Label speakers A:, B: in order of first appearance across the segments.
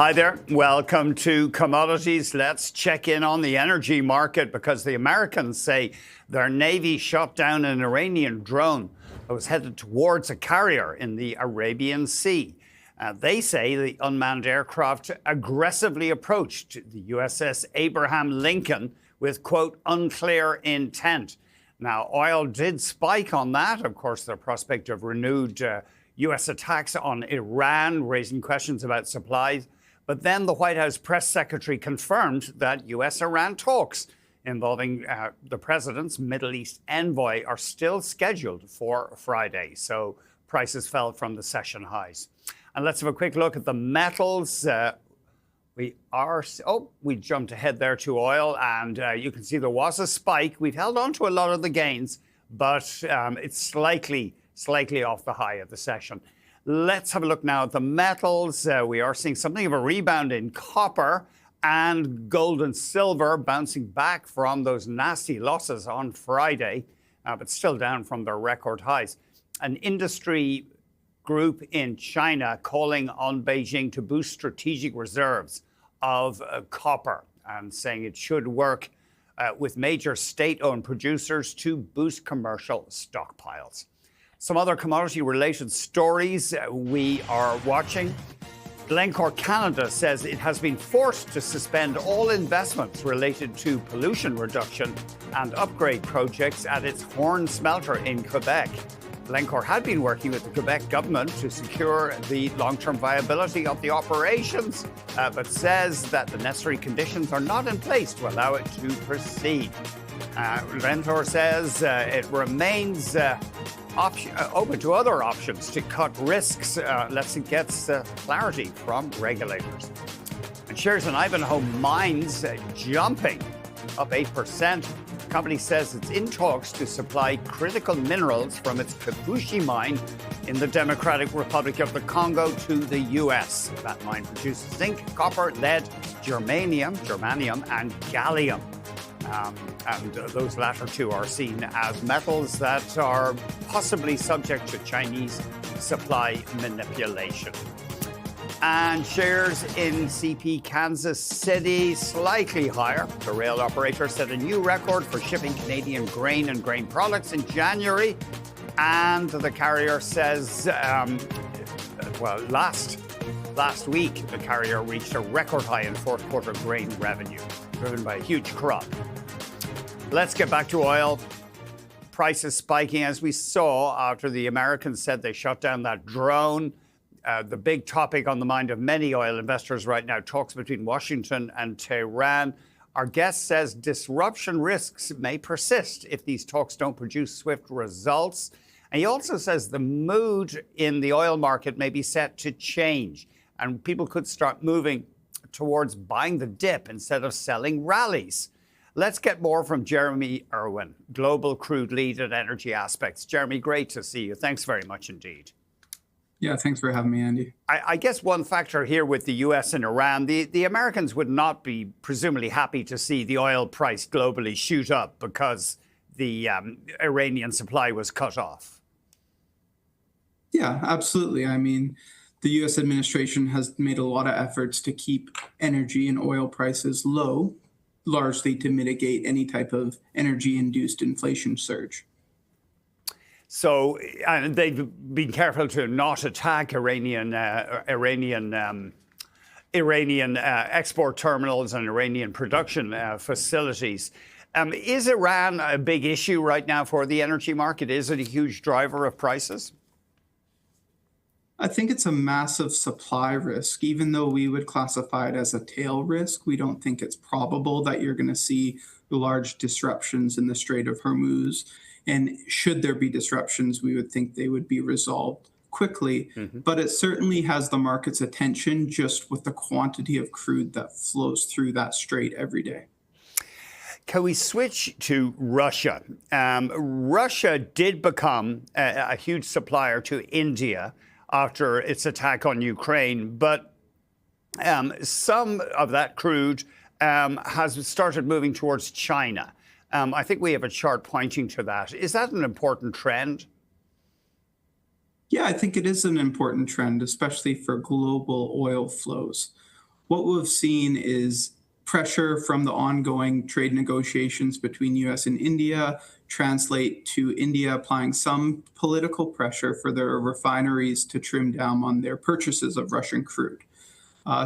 A: Hi there. Welcome to Commodities. Let's check in on the energy market because the Americans say their Navy shot down an Iranian drone that was headed towards a carrier in the Arabian Sea. They say the unmanned aircraft aggressively approached the USS Abraham Lincoln with, quote, unclear intent. Now, oil did spike on that. Of course, the prospect of renewed U.S. attacks on Iran, raising questions about supplies. But then the White House press secretary confirmed that U.S.-Iran talks involving the president's Middle East envoy are still scheduled for Friday. So prices fell from the session highs. And let's have a quick look at the metals. We jumped ahead there to oil, and you can see there was a spike. We've held on to a lot of the gains, but it's slightly off the high of the session. Let's have a look now at the metals. We are seeing something of a rebound in copper and gold and silver, bouncing back from those nasty losses on Friday, but still down from their record highs. An industry group in China calling on Beijing to boost strategic reserves of copper and saying it should work with major state-owned producers to boost commercial stockpiles. Some other commodity-related stories we are watching. Glencore Canada says it has been forced to suspend all investments related to pollution reduction and upgrade projects at its Horn smelter in Quebec. Glencore had been working with the Quebec government to secure the long-term viability of the operations, but says that the necessary conditions are not in place to allow it to proceed. Glencore says it remains open to other options to cut risks unless it gets clarity from regulators. And shares in Ivanhoe Mines jumping up 8%. The company says it's in talks to supply critical minerals from its Kipushi mine in the Democratic Republic of the Congo to the U.S. That mine produces zinc, copper, lead, germanium, and gallium. And those latter two are seen as metals that are possibly subject to Chinese supply manipulation. And shares in CP Kansas City slightly higher. The rail operator set a new record for shipping Canadian grain and grain products in January. And the carrier says, last week, the carrier reached a record high in fourth quarter grain revenue, driven by a huge crop. Let's get back to oil. Prices spiking, as we saw after the Americans said they shut down that drone. The big topic on the mind of many oil investors right now, talks between Washington and Tehran. Our guest says disruption risks may persist if these talks don't produce swift results. And he also says the mood in the oil market may be set to change, and people could start moving towards buying the dip instead of selling rallies. Let's get more from Jeremy Irwin, Global Crude Lead at Energy Aspects. Jeremy, great to see you. Thanks very much indeed.
B: Yeah, thanks for having me, Andy.
A: I guess one factor here with the U.S. and Iran, the Americans would not be presumably happy to see the oil price globally shoot up because the Iranian supply was cut off.
B: Yeah, absolutely. I mean, the U.S. administration has made a lot of efforts to keep energy and oil prices low, largely to mitigate any type of energy-induced inflation surge.
A: So they've been careful to not attack Iranian export terminals and Iranian production facilities. Is Iran a big issue right now for the energy market? Is it a huge driver of prices?
B: I think it's a massive supply risk. Even though we would classify it as a tail risk, we don't think it's probable that you're going to see large disruptions in the Strait of Hormuz. And should there be disruptions, we would think they would be resolved quickly. But it certainly has the market's attention just with the quantity of crude that flows through that strait every day.
A: Can we switch to Russia? Russia did become a huge supplier to India after its attack on Ukraine, but some of that crude has started moving towards China. I think we have a chart pointing to that. Is that an important trend?
B: Yeah, I think it is an important trend, especially for global oil flows. what we've seen is pressure from the ongoing trade negotiations between US and India translate to India applying some political pressure for their refineries to trim down on their purchases of Russian crude.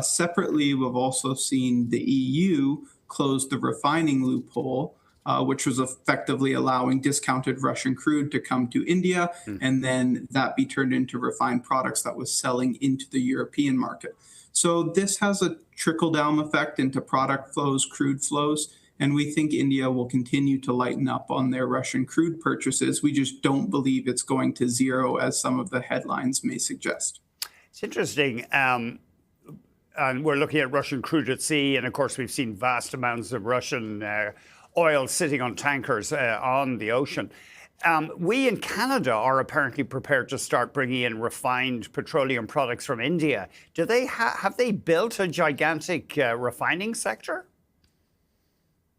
B: Separately, we've also seen the EU close the refining loophole, which was effectively allowing discounted Russian crude to come to India, and then that be turned into refined products that was selling into the European market. So this has a trickle-down effect into product flows, crude flows, and we think India will continue to lighten up on their Russian crude purchases. We just don't believe it's going to zero, as some of the headlines may suggest.
A: It's interesting. And we're looking at Russian crude at sea, and of course we've seen vast amounts of Russian oil sitting on tankers on the ocean. We in Canada are apparently prepared to start bringing in refined petroleum products from India. Do they have they built a gigantic refining sector?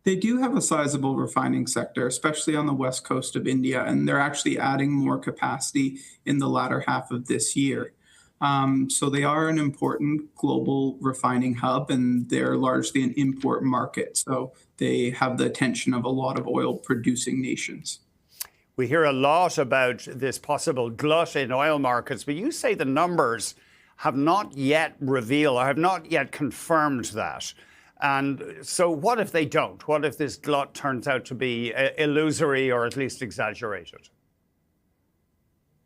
B: They do have a sizable refining sector, especially on the west coast of India, and they're actually adding more capacity in the latter half of this year. So they are an important global refining hub, and they're largely an import market. So they have the attention of a lot of oil-producing nations.
A: We hear a lot about this possible glut in oil markets, but you say the numbers have not yet revealed, or have not yet confirmed that. And so what if they don't? What if this glut turns out to be illusory or at least exaggerated?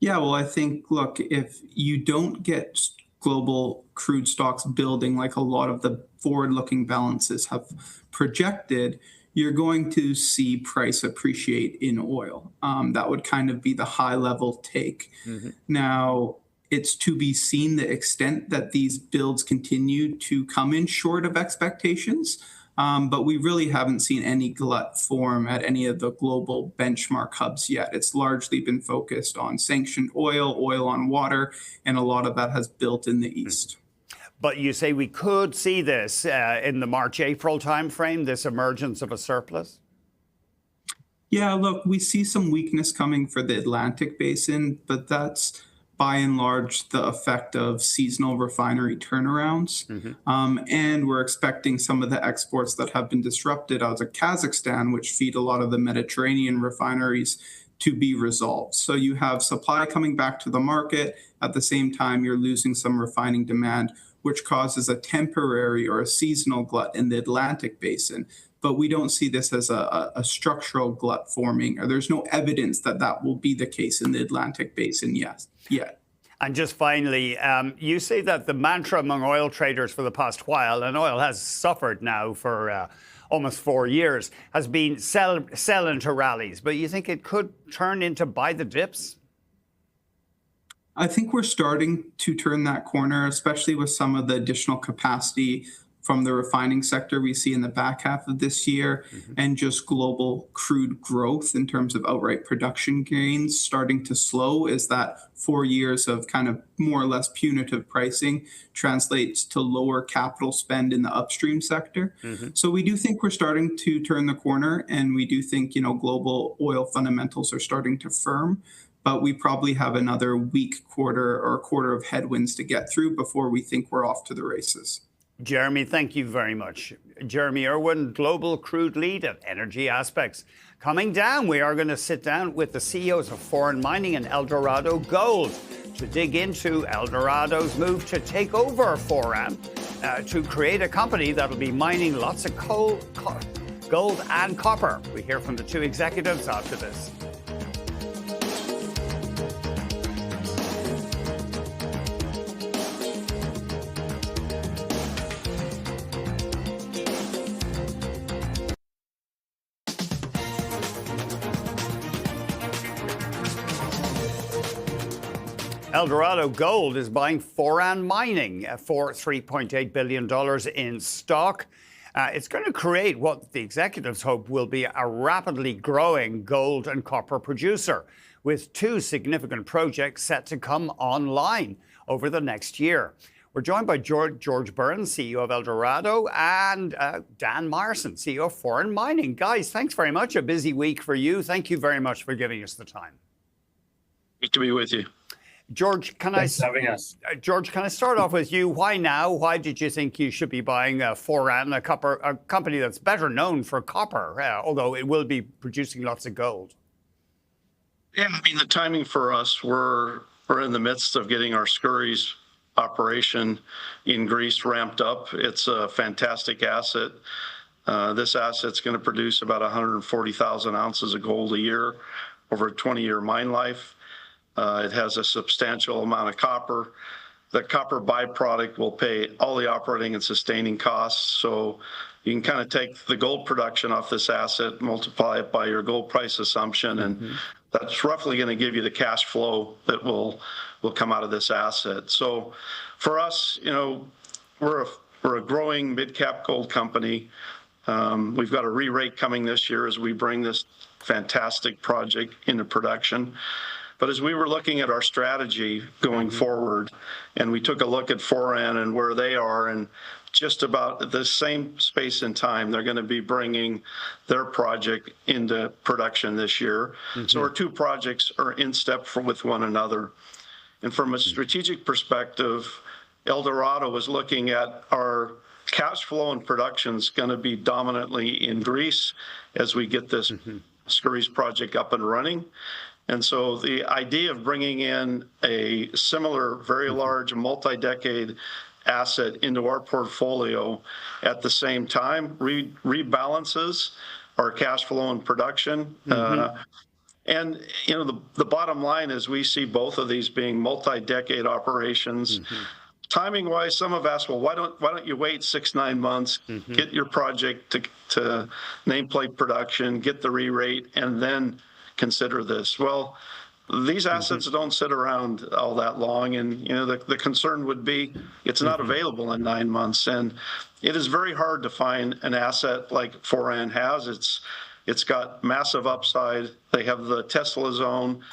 B: Yeah, well, I think, look, if you don't get global crude stocks building like a lot of the forward-looking balances have projected, you're going to see price appreciate in oil. That would kind of be the high-level take. Now, it's to be seen the extent that these builds continue to come in short of expectations. But we really haven't seen any glut form at any of the global benchmark hubs yet. It's largely been focused on sanctioned oil, oil on water, and a lot of that has built in the east.
A: But you say we could see this in the March-April timeframe, this emergence of a surplus?
B: Yeah, look, we see some weakness coming for the Atlantic basin, but that's by and large the effect of seasonal refinery turnarounds. And we're expecting some of the exports that have been disrupted out of Kazakhstan, which feed a lot of the Mediterranean refineries, to be resolved. So you have supply coming back to the market. At the same time, you're losing some refining demand, which causes a temporary or a seasonal glut in the Atlantic basin. But we don't see this as a structural glut forming, or there's no evidence that that will be the case in the Atlantic basin yet.
A: And just finally, you say that the mantra among oil traders for the past while, and oil has suffered now for almost 4 years, has been sell into rallies. But you think it could turn into buy the dips?
B: I think we're starting to turn that corner, especially with some of the additional capacity from the refining sector we see in the back half of this year, and just global crude growth in terms of outright production gains starting to slow, as that 4 years of kind of more or less punitive pricing translates to lower capital spend in the upstream sector. So we do think we're starting to turn the corner, and we do think, global oil fundamentals are starting to firm. But we probably have another weak quarter or a quarter of headwinds to get through before we think we're off to the races.
A: Jeremy, thank you very much. Jeremy Irwin, Global Crude Lead at Energy Aspects. Coming down, we are going to sit down with the CEOs of Foreign Mining and Eldorado Gold to dig into Eldorado's move to take over Foran to create a company that'll be mining lots of coal, gold and copper. We hear from the two executives after this. Eldorado Gold is buying Foran Mining for $3.8 billion in stock. It's going to create what the executives hope will be a rapidly growing gold and copper producer, with two significant projects set to come online over the next year. We're joined by George Burns, CEO of Eldorado, and Dan Myerson, CEO of Foreign Mining. Guys, thanks very much. A busy week for you. Thank you very much for giving us the time.
C: Great to be with you.
A: George,
C: Thanks for having us.
A: George, can I start off with you? Why now? Why did you think you should be buying Foran, a company that's better known for copper, although it will be producing lots of gold?
D: Yeah, I mean, the timing for us, we're in the midst of getting our Skouries operation in Greece ramped up. It's a fantastic asset. This asset's going to produce about 140,000 ounces of gold a year over a 20-year mine life. It has a substantial amount of copper. The copper byproduct will pay all the operating and sustaining costs. So you can kind of take the gold production off this asset, multiply it by your gold price assumption, and that's roughly going to give you the cash flow that will come out of this asset. So for us, we're a growing mid-cap gold company. We've got a re-rate coming this year as we bring this fantastic project into production. But as we were looking at our strategy going forward, and we took a look at Foran and where they are, and just about the same space and time, they're going to be bringing their project into production this year. So our two projects are in step with one another. And from a strategic perspective, Eldorado is looking at our cash flow and production is going to be dominantly in Greece as we get this Skouries project up and running. And so the idea of bringing in a similar, very large, multi-decade asset into our portfolio at the same time rebalances our cash flow and production. And the bottom line is we see both of these being multi-decade operations. Timing-wise, some have asked, well, why don't you wait 6-9 months, get your project to nameplate production, get the re-rate, and then consider this? Well, these assets don't sit around all that long, and the concern would be it's not available in 9 months, and it is very hard to find an asset like Foran has. It's got massive upside. They have the Tesla zone.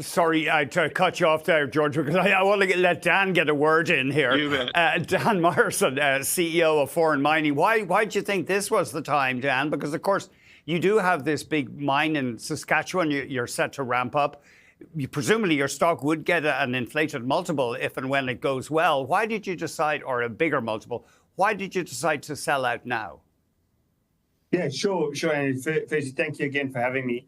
A: Sorry to cut you off there, George, because I want to let Dan get a word in here.
D: You bet.
A: Dan Morrison, CEO of Foran Mining. Why do you think this was the time, Dan? Because, of course, you do have this big mine in Saskatchewan you're set to ramp up. Presumably your stock would get an inflated multiple if and when it goes well. Why did you decide, or a bigger multiple, why did you decide to sell out now?
C: Yeah, sure. And firstly, thank you again for having me.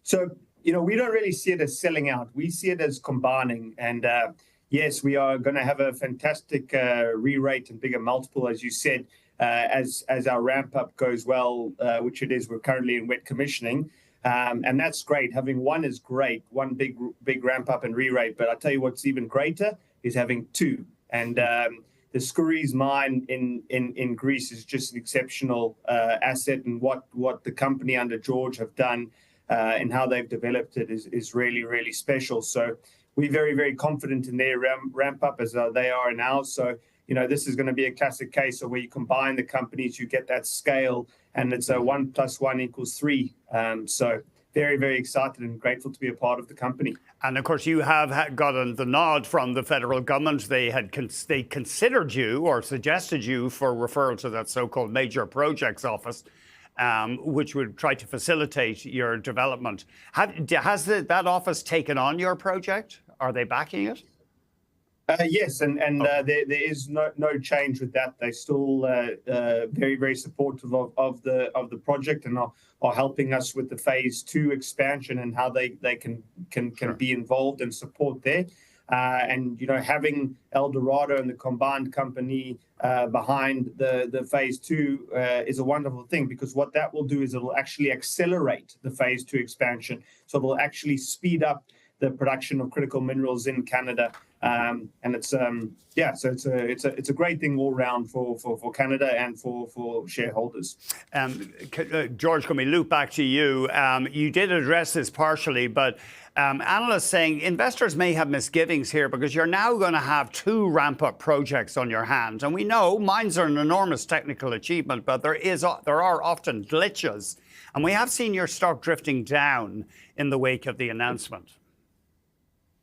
C: So, we don't really see it as selling out. We see it as combining. And yes, we are going to have a fantastic re-rate and bigger multiple, as you said, as our ramp up goes well, which it is. We're currently in wet commissioning. And that's great. Having one is great, one big ramp up and re-rate. But I'll tell you what's even greater is having two. And the Skouries mine in Greece is just an exceptional asset, and what the company under George have done and how they've developed it is really, really special. So we're very, very confident in their ramp up as they are in ours. So, this is going to be a classic case of where you combine the companies, you get that scale, and it's a 1 + 1 = 3. So very, very excited and grateful to be a part of the company.
A: And of course, you have gotten the nod from the federal government. They considered you or suggested you for referral to that so-called Major Projects Office, which would try to facilitate your development. Has that office taken on your project? Are they backing it?
C: Yes, and there is no change with that. They're still very, very supportive of the project and are helping us with the phase 2 expansion and how they can be involved and support there. And having Eldorado and the combined company behind the phase 2 is a wonderful thing, because what that will do is it'll actually accelerate the phase 2 expansion. So it'll actually speed up the production of critical minerals in Canada. And it's so it's a great thing all around for Canada and for shareholders.
A: George, can we loop back to you? You did address this partially, but analysts saying investors may have misgivings here because you're now going to have 2 ramp-up projects on your hands. And we know mines are an enormous technical achievement, but there are often glitches. And we have seen your stock drifting down in the wake of the announcement.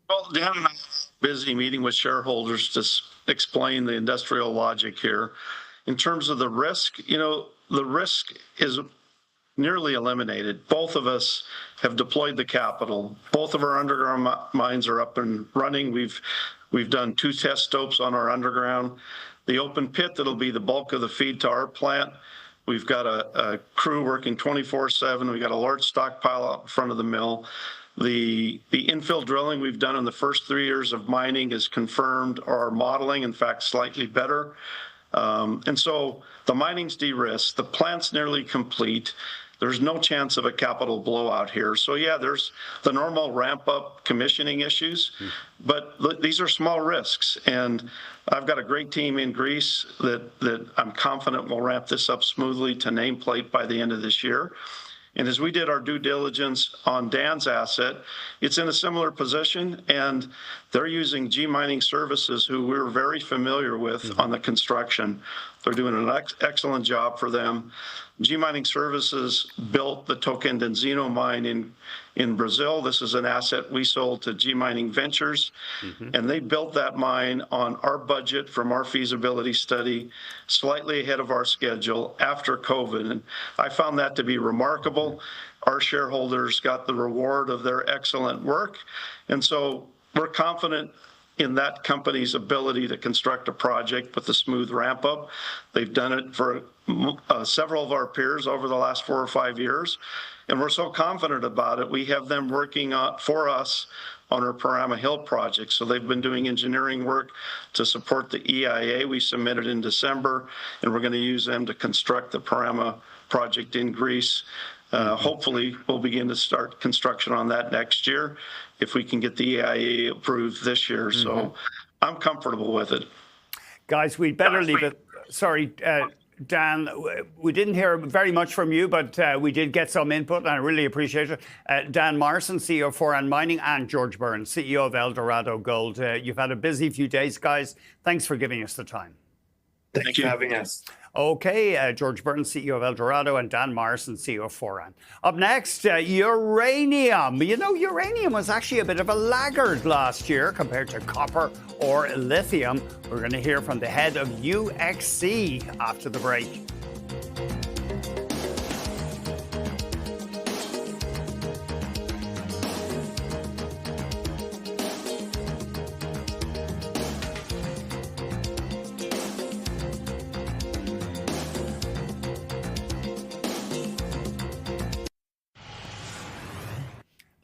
D: Well, Dan and I are busy meeting with shareholders to explain the industrial logic here. In terms of the risk, the risk is nearly eliminated. Both of us have deployed the capital. Both of our underground mines are up and running. We've done 2 test stopes on our underground. The open pit, that'll be the bulk of the feed to our plant. We've got a crew working 24/7. We've got a large stockpile out in front of the mill. The infill drilling we've done in the first 3 years of mining is confirmed our modeling, in fact, slightly better. And so the mining's de-risked. The plant's nearly complete. There's no chance of a capital blowout here. So yeah, there's the normal ramp-up commissioning issues, but these are small risks. And I've got a great team in Greece that I'm confident will ramp this up smoothly to nameplate by the end of this year. And as we did our due diligence on Dan's asset, it's in a similar position, and they're using G Mining Services, who we're very familiar with on the construction. They're doing an excellent job for them. G Mining Services built the Tocantins mine in Brazil. This is an asset we sold to G Mining Ventures, and they built that mine on our budget from our feasibility study, slightly ahead of our schedule after COVID. And I found that to be remarkable. Our shareholders got the reward of their excellent work. And so we're confident in that company's ability to construct a project with a smooth ramp up. They've done it for several of our peers over the last 4 or 5 years. And we're so confident about it, we have them working for us on our Parama Hill project. So they've been doing engineering work to support the EIA we submitted in December, and we're going to use them to construct the Parama project in Greece. Hopefully, we'll begin to start construction on that next year if we can get the EIA approved this year. So I'm comfortable with it.
A: Guys, we'd better leave it. Sorry, Dan, we didn't hear very much from you, but we did get some input, and I really appreciate it. Dan Morrison, CEO of Foran Mining, and George Burns, CEO of Eldorado Gold. You've had a busy few days, guys. Thanks for giving us the time.
C: Thank you for having us.
A: Okay, George Burns, CEO of Eldorado, and Dan Morrison, CEO of Foran. Up next, uranium. You know, uranium was actually a bit of a laggard last year compared to copper or lithium. We're going to hear from the head of UXC after the break.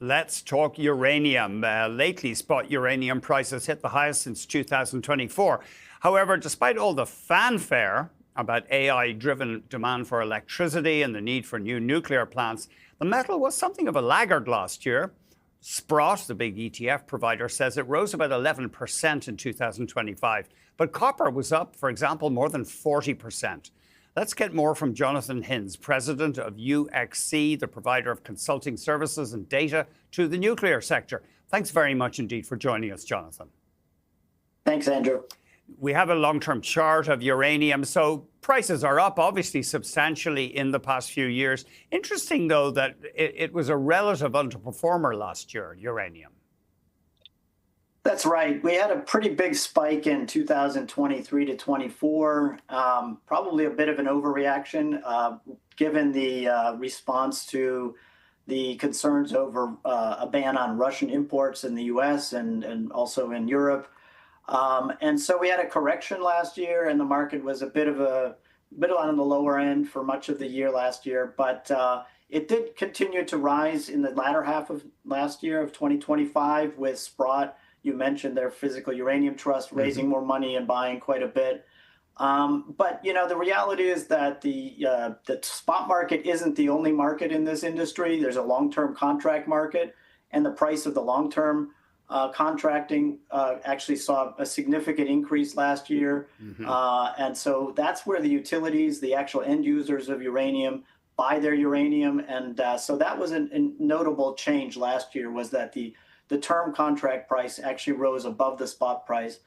A: Let's talk uranium. Lately, spot uranium prices hit the highest since 2024. However, despite all the fanfare about AI-driven demand for electricity and the need for new nuclear plants, the metal was something of a laggard last year. Sprott, the big ETF provider, says it rose about 11% in 2025. But copper was up, for example, more than 40%. Let's get more from Jonathan Hinds, president of UXC, the provider of consulting services and data to the nuclear sector. Thanks very much indeed for joining us, Jonathan.
E: Thanks, Andrew.
A: We have a long-term chart of uranium, so prices are up, obviously, substantially in the past few years. Interesting, though, that it was a relative underperformer last year, uranium.
E: That's right. We had a pretty big spike in 2023 to 24, probably a bit of an overreaction, given the response to the concerns over a ban on Russian imports in the U.S. and also in Europe. And so we had a correction last year, and the market was a bit on the lower end for much of the year last year. But it did continue to rise in the latter half of last year of 2025 with Sprott. You mentioned their physical uranium trust raising more money and buying quite a bit. But, you know, the reality is that the spot market isn't the only market in this industry. There's a long-term contract market, and the price of the long-term contracting actually saw a significant increase last year. And so that's where the utilities, the actual end users of uranium, buy their uranium. And so that was a notable change last year, was that the term contract price actually rose above the spot price.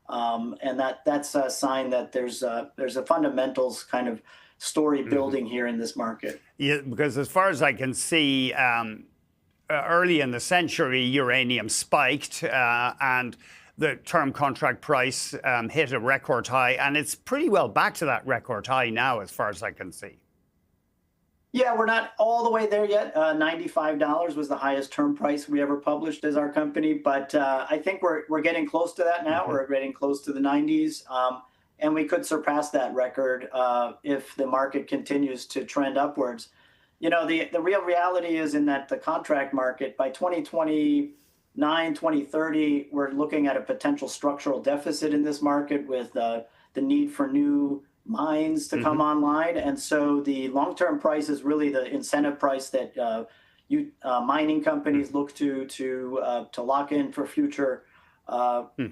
E: And that's a sign that there's a fundamentals kind of story building here in this market.
A: Yeah, because as far as I can see, early in the century, uranium spiked and the term contract price hit a record high. And it's pretty well back to that record high now, as far as I can see.
E: Yeah, we're not all the way there yet. $95 was the highest term price we ever published as our company, but I think we're getting close to that now. We're getting close to the 90s, and we could surpass that record if the market continues to trend upwards. You know, the real reality is in that the contract market by 2029, 2030, we're looking at a potential structural deficit in this market with the need for new mines to come online. And so the long-term price is really the incentive price that mining companies look to lock in for future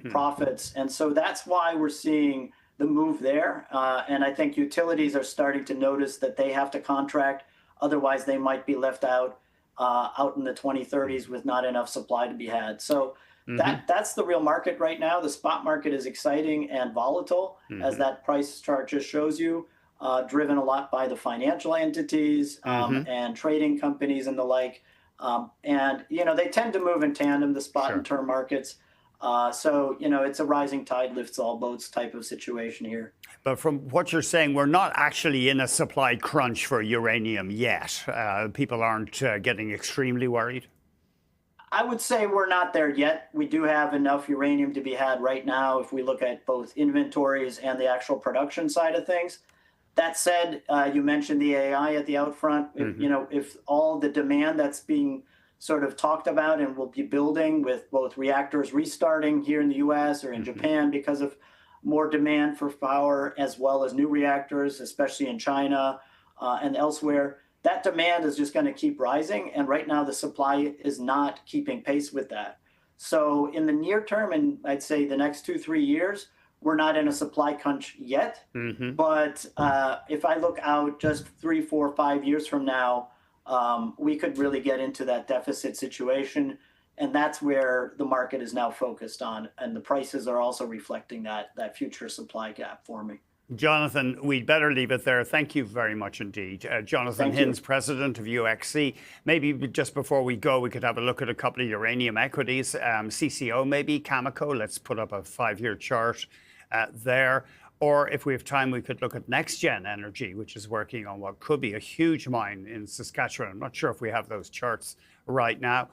E: profits. And so that's why we're seeing the move there. And I think utilities are starting to notice that they have to contract. Otherwise, they might be left out in the 2030s with not enough supply to be had. So that's the real market right now. The spot market is exciting and volatile, as that price chart just shows you, driven a lot by the financial entities and trading companies and the like. And, you know, they tend to move in tandem, the spot and term markets. So, you know, it's a rising tide lifts all boats type of situation here.
A: But from what you're saying, we're not actually in a supply crunch for uranium yet. People aren't getting extremely worried.
E: I would say we're not there yet. We do have enough uranium to be had right now if we look at both inventories and the actual production side of things. That said, you mentioned the AI at the outfront. You know, if all the demand that's being sort of talked about and will be building with both reactors restarting here in the US or in Japan because of more demand for power, as well as new reactors, especially in China and elsewhere, that demand is just going to keep rising. And right now, the supply is not keeping pace with that. So in the near term, and I'd say the next 2-3 years, we're not in a supply crunch yet. But if I look out just 3, 4, 5 years from now, we could really get into that deficit situation. And that's where the market is now focused on. And the prices are also reflecting that future supply gap for me.
A: Jonathan, we'd better leave it there. Thank you very much indeed. Jonathan Hinds, president of UXC. Maybe just before we go, we could have a look at a couple of uranium equities. CCO maybe, Cameco. Let's put up a 5-year chart there. Or if we have time, we could look at NextGen Energy, which is working on what could be a huge mine in Saskatchewan. I'm not sure if we have those charts right now.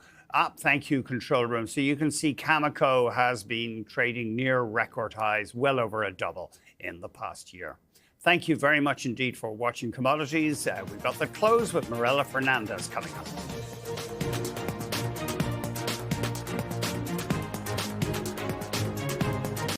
A: Thank you, control room. So you can see Cameco has been trading near record highs, well over a double in the past year. Thank you very much indeed for watching Commodities. We've got the close with Morella Fernandez coming up.